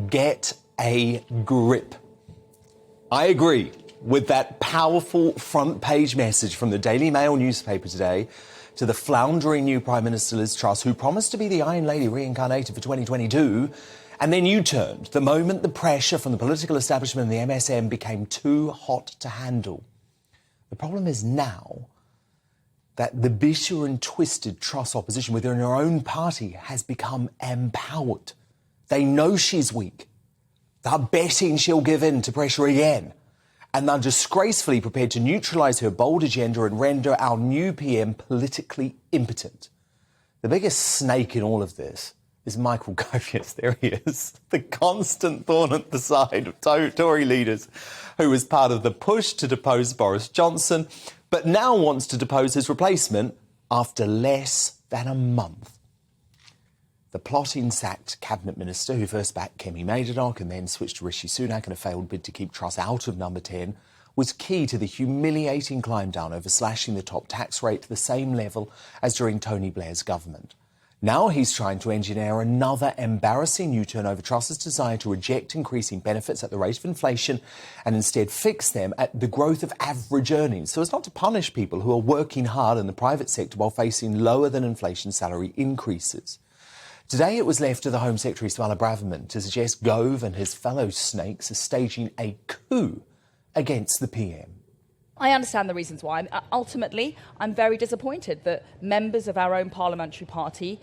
get a grip. I agree with that powerful front page message from the Daily Mail newspaper today to the floundering new Prime Minister Liz Truss, who promised to be the Iron Lady reincarnated for 2022, and then U-turned the moment the pressure from the political establishment and the MSM became too hot to handle. The problem is now that the bitter and twisted Truss opposition within her own party has become empowered. They know she's weak. They're betting she'll give in to pressure again. And they're disgracefully prepared to neutralise her bold agenda and render our new PM politically impotent. The biggest snake in all of this is Michael Gove. Yes, there he is. The constant thorn at the side of Tory leaders, who was part of the push to depose Boris Johnson, but now wants to depose his replacement after less than a month. The plotting sacked cabinet minister who first backed Kemi Maidanok and then switched to Rishi Sunak in a failed bid to keep Truss out of number 10 was key to the humiliating climb down over slashing the top tax rate to the same level as during Tony Blair's government. Now he's trying to engineer another embarrassing U-turn over Truss's desire to reject increasing benefits at the rate of inflation and instead fix them at the growth of average earnings, so as not to punish people who are working hard in the private sector while facing lower than inflation salary increases. Today it was left to the Home Secretary Suella Braverman to suggest Gove and his fellow snakes are staging a coup against the PM. I understand the reasons why. Ultimately, I'm very disappointed that members of our own parliamentary party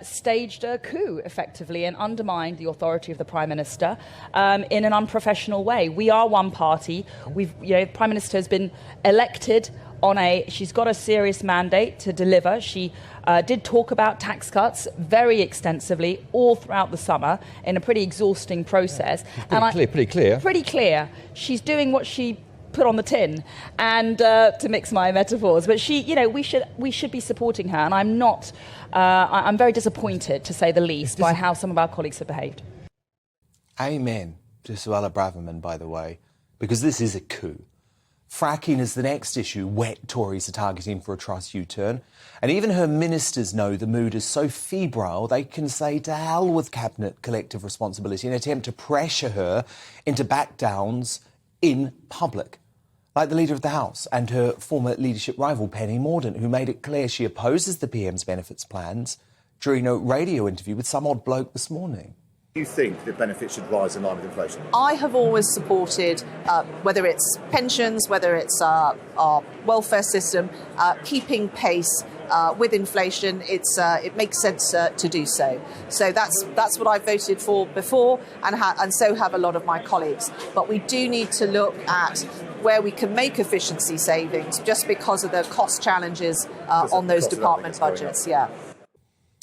staged a coup, effectively, and undermined the authority of the Prime Minister in an unprofessional way. We are one party. The Prime Minister has been elected she's got a serious mandate to deliver. She did talk about tax cuts very extensively all throughout the summer in a pretty exhausting process. Pretty clear. She's doing what she put on the tin, and to mix my metaphors, but we should be supporting her, and I'm very disappointed, to say the least, by how some of our colleagues have behaved. Amen to Suella Braverman, by the way, because this is a coup. Fracking is the next issue wet Tories are targeting for a Truss U-turn. And even her ministers know the mood is so febrile they can say to hell with cabinet collective responsibility in an attempt to pressure her into back-downs in public. Like the Leader of the House and her former leadership rival Penny Mordaunt, who made it clear she opposes the PM's benefits plans during a radio interview with some odd bloke this morning. Do you think that benefits should rise in line with inflation? I have always supported, whether it's pensions, whether it's our welfare system, keeping pace with inflation. It makes sense to do so. So that's what I voted for before, and so have a lot of my colleagues. But we do need to look at where we can make efficiency savings, just because of the cost challenges on those department budgets. Yeah.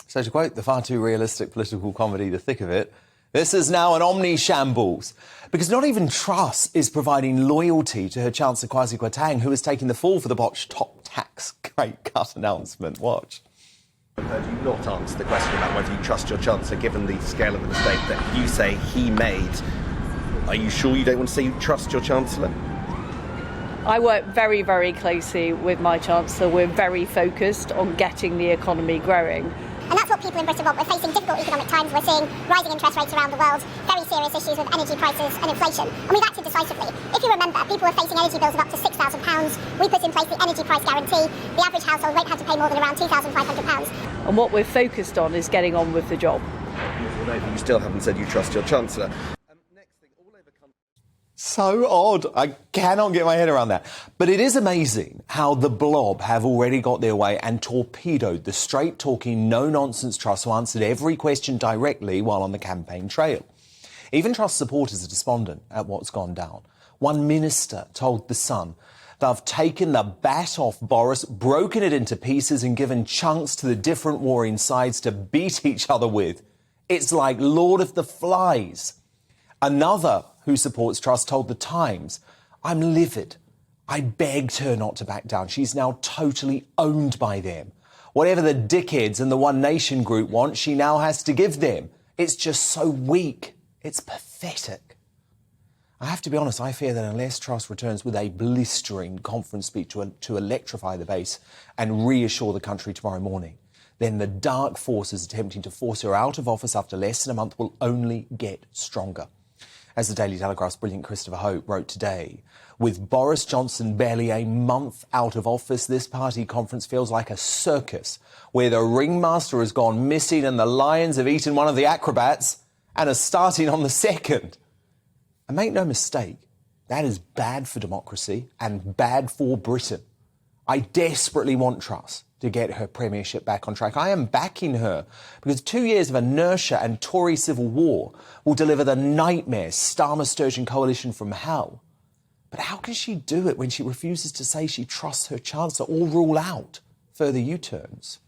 So to quote the far too realistic political comedy The Thick of It, this is now an omni-shambles. Because not even Truss is providing loyalty to her Chancellor Kwasi Kwarteng, who is taking the fall for the botched top tax rate cut announcement. Watch. I've heard you not answer the question about whether you trust your Chancellor, given the scale of the mistake that you say he made. Are you sure you don't want to say you trust your Chancellor? I work very, very closely with my Chancellor. We're very focused on getting the economy growing. And that's what people in Britain want. We're facing difficult economic times. We're seeing rising interest rates around the world, very serious issues with energy prices and inflation. And we've acted decisively. If you remember, people were facing energy bills of up to £6,000. We put in place the energy price guarantee. The average household won't have to pay more than around £2,500. And what we're focused on is getting on with the job. You still haven't said you trust your Chancellor. So odd. I cannot get my head around that. But it is amazing how the blob have already got their way and torpedoed the straight-talking, no-nonsense Truss who answered every question directly while on the campaign trail. Even Truss supporters are despondent at what's gone down. One minister told The Sun they've taken the bat off Boris, broken it into pieces and given chunks to the different warring sides to beat each other with. It's like Lord of the Flies. Another who supports Truss told The Times, I'm livid. I begged her not to back down. She's now totally owned by them. Whatever the dickheads and the One Nation group want, she now has to give them. It's just so weak. It's pathetic. I have to be honest, I fear that unless Truss returns with a blistering conference speech to electrify the base and reassure the country tomorrow morning, then the dark forces attempting to force her out of office after less than a month will only get stronger. As the Daily Telegraph's brilliant Christopher Hope wrote today, with Boris Johnson barely a month out of office, this party conference feels like a circus where the ringmaster has gone missing and the lions have eaten one of the acrobats and are starting on the second. And make no mistake, that is bad for democracy and bad for Britain. I desperately want Truss to get her premiership back on track. I am backing her because 2 years of inertia and Tory civil war will deliver the nightmare Starmer-Sturgeon coalition from hell. But how can she do it when she refuses to say she trusts her Chancellor or rule out further U-turns?